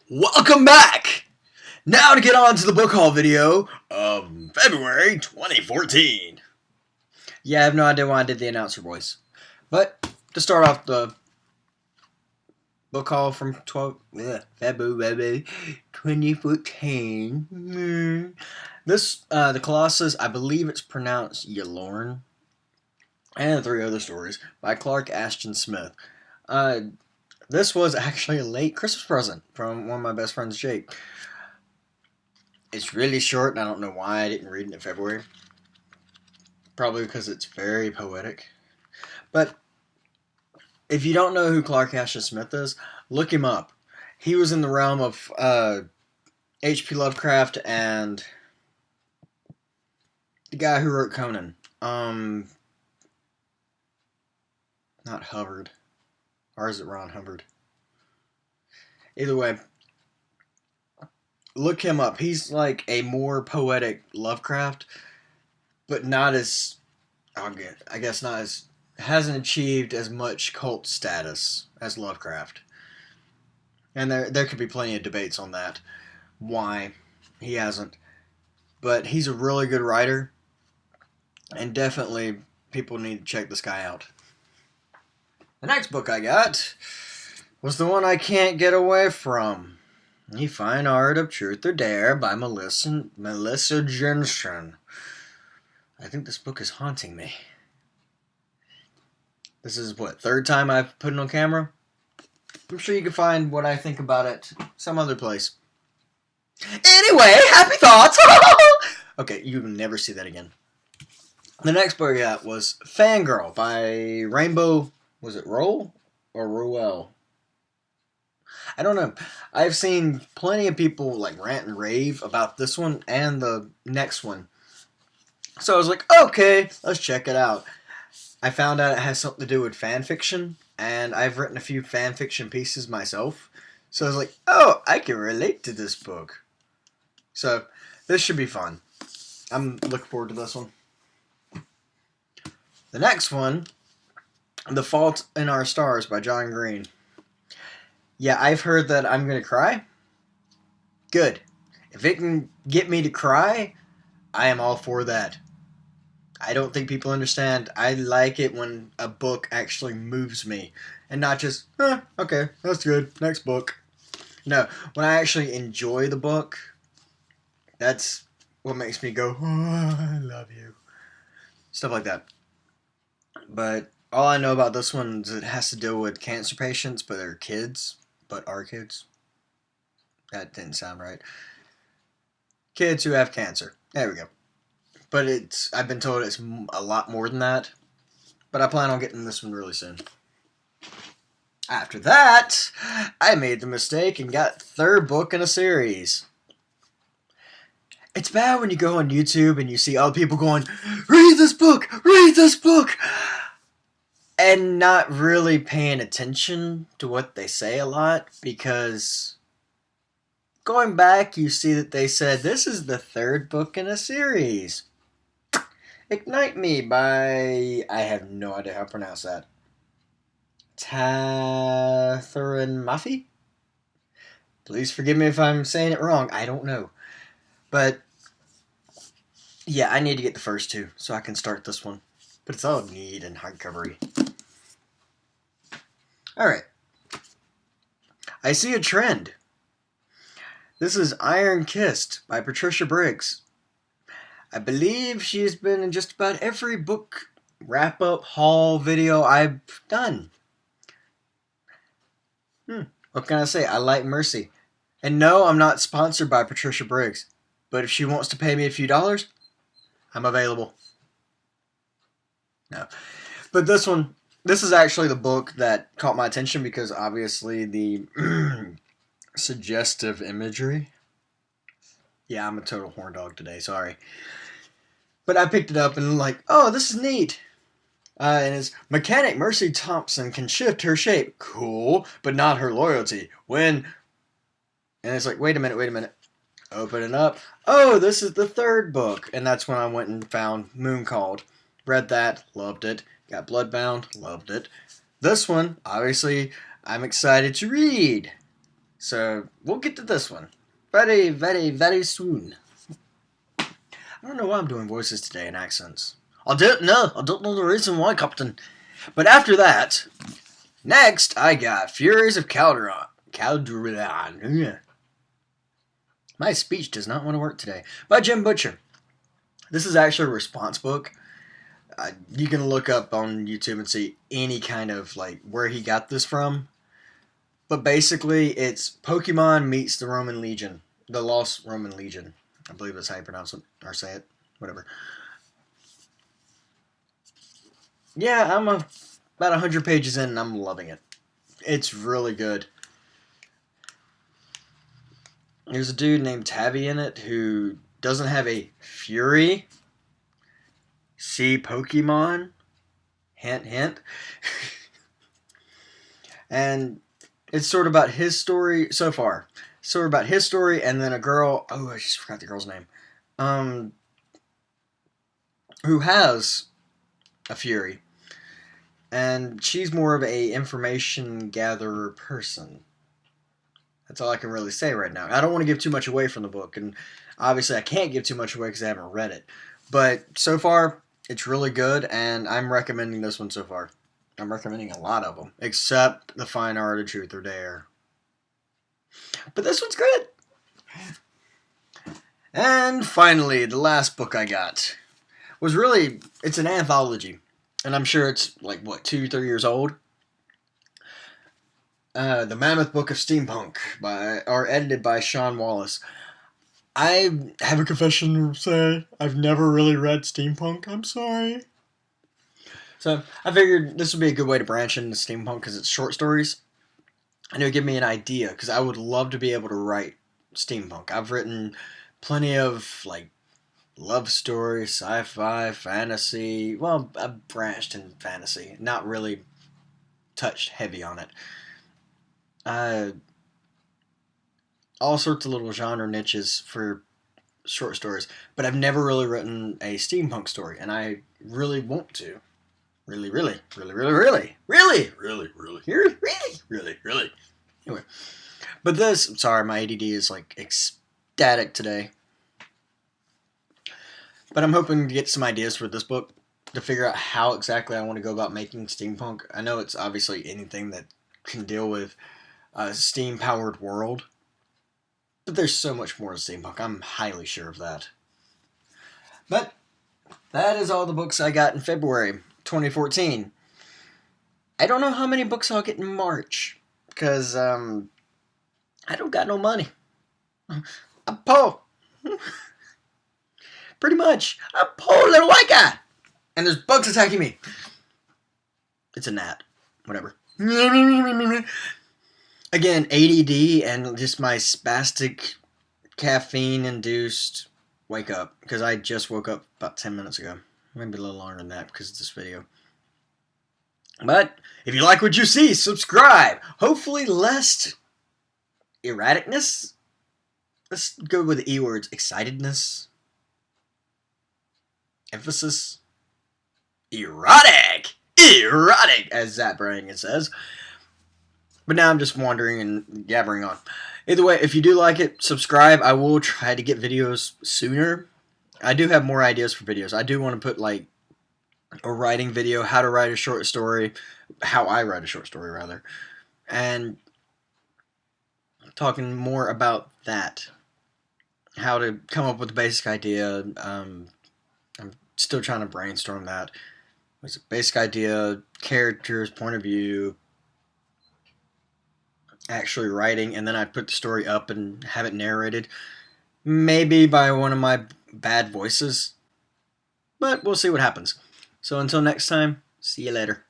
Welcome back! Now to get on to the book haul video of February 2014. Yeah, I have no idea why I did the announcer voice. But to start off the book haul from February 2014. This, the Colossus, I believe it's pronounced Yalorn. And 3 other stories by Ashton Smith. This was actually a late Christmas present from one of my best friends, Jake. It's really short, and I don't know why I didn't read it in February. Probably because it's very poetic. But if you don't know who Ashton Smith is, look him up. He was in the realm of H.P. Lovecraft and the guy who wrote Conan. Not Hubbard. Or is it Ron Hubbard? Either way, look him up. He's like a more poetic Lovecraft, but not as, I guess not as, hasn't achieved as much cult status as Lovecraft. And there could be plenty of debates on that, why he hasn't. But he's a really good writer, and definitely people need to check this guy out. The next book I got was the one I can't get away from. The Fine Art of Truth or Dare by Melissa Jensen. I think this book is haunting me. This is what, 3rd time I've put it on camera? I'm sure you can find what I think about it some other place. Anyway, happy thoughts! Okay, you will never see that again. The next book I got was Fangirl by Rainbow. Was it Roll or Ruel? I don't know. I've seen plenty of people like rant and rave about this one and the next one. So I was like, okay, let's check it out. I found out it has something to do with fan fiction, and I've written a few fan fiction pieces myself. So I was like, oh, I can relate to this book. So this should be fun. I'm looking forward to this one. The next one, The Fault in Our Stars by John Green. Yeah, I've heard that I'm going to cry. Good. If it can get me to cry, I am all for that. I don't think people understand. I like it when a book actually moves me. And not just, okay, that's good, next book. No, when I actually enjoy the book, that's what makes me go, oh, I love you. Stuff like that. But all I know about this one is it has to deal with cancer patients, but they're kids. But are kids. That didn't sound right. Kids who have cancer. There we go. But I've been told it's a lot more than that. But I plan on getting this one really soon. After that, I made the mistake and got 3rd book in a series. It's bad when you go on YouTube and you see other people going, read this book! Read this book! And not really paying attention to what they say a lot, because going back, you see that they said, this is the 3rd book in a series. Ignite Me by, I have no idea how to pronounce that. Catherine Maffey? Please forgive me if I'm saying it wrong. I don't know. But, yeah, I need to get the first 2 so I can start this one. But it's all neat and hardcovery. Alright. I See a Trend. This is Iron Kissed by Patricia Briggs. I believe she's been in just about every book wrap-up haul video I've done. What can I say? I like Mercy. And no, I'm not sponsored by Patricia Briggs. But if she wants to pay me a few dollars, I'm available. No. But this is actually the book that caught my attention because obviously the suggestive imagery. Yeah, I'm a total horn dog today, sorry. But I picked it up and like, oh, this is neat. And it's Mechanic Mercy Thompson can shift her shape. Cool, but not her loyalty. And it's like, wait a minute. Open it up. Oh, this is the 3rd book. And that's when I went and found Moon Called. Read that, loved it. Got Bloodbound, loved it. This one, obviously, I'm excited to read. So we'll get to this one very, very, very soon. I don't know why I'm doing voices today and accents. I don't know the reason why, Captain. But after that, next I got Furies of Calderon. Calderon. My speech does not want to work today. By Jim Butcher. This is actually a response book. You can look up on YouTube and see any kind of like where he got this from. But basically, it's Pokemon meets the Roman Legion. The Lost Roman Legion. I believe that's how you pronounce it. Or say it. Whatever. Yeah, I'm about 100 pages in and I'm loving it. It's really good. There's a dude named Tavi in it who doesn't have a Fury. See Pokemon. Hint, hint. And it's sort of about his story so far. Sort of about his story and then a girl. Oh, I just forgot the girl's name. Who has a Fury. And she's more of a information gatherer person. That's all I can really say right now. I don't want to give too much away from the book. And obviously I can't give too much away because I haven't read it. But so far, it's really good. And I'm recommending this one so far. I'm recommending a lot of them. Except The Fine Art of Truth or Dare. But this one's good. And finally, the last book I got was really, it's an anthology. And I'm sure it's like, what, 2-3 years old? The Mammoth Book of Steampunk, edited by Sean Wallace. I have a confession to say. I've never really read Steampunk. I'm sorry. So I figured this would be a good way to branch into Steampunk because it's short stories. And it would give me an idea because I would love to be able to write Steampunk. I've written plenty of like love stories, sci-fi, fantasy. Well, I've branched in fantasy, not really touched heavy on it. All sorts of little genre niches for short stories, but I've never really written a steampunk story, and I really want to. Really. Anyway, but this, sorry, my ADD is like ecstatic today. But I'm hoping to get some ideas for this book to figure out how exactly I want to go about making steampunk. I know it's obviously anything that can deal with a steam-powered world. But there's so much more to steampunk. I'm highly sure of that. But that is all the books I got in February 2014. I don't know how many books I'll get in March. Because, I don't got no money. I'm poor. Pretty much. I'm a poor little white guy. And there's bugs attacking me. It's a gnat. Whatever. Again, ADD and just my spastic caffeine-induced wake up. Because I just woke up about 10 minutes ago. Maybe a little longer than that because of this video. But if you like what you see, subscribe. Hopefully less erraticness. Let's go with the E words. Excitedness. Emphasis. Erotic! Erotic! As Zap Brannigan says. But now I'm just wandering and gabbering on. Either way, if you do like it, subscribe. I will try to get videos sooner. I do have more ideas for videos. I do want to put like a writing video, how to write a short story, how I write a short story rather, and talking more about that, how to come up with a basic idea. I'm still trying to brainstorm that. It's a basic idea, characters, point of view, actually writing, and then I put the story up and have it narrated, maybe by one of my bad voices, but we'll see what happens. So until next time, see you later.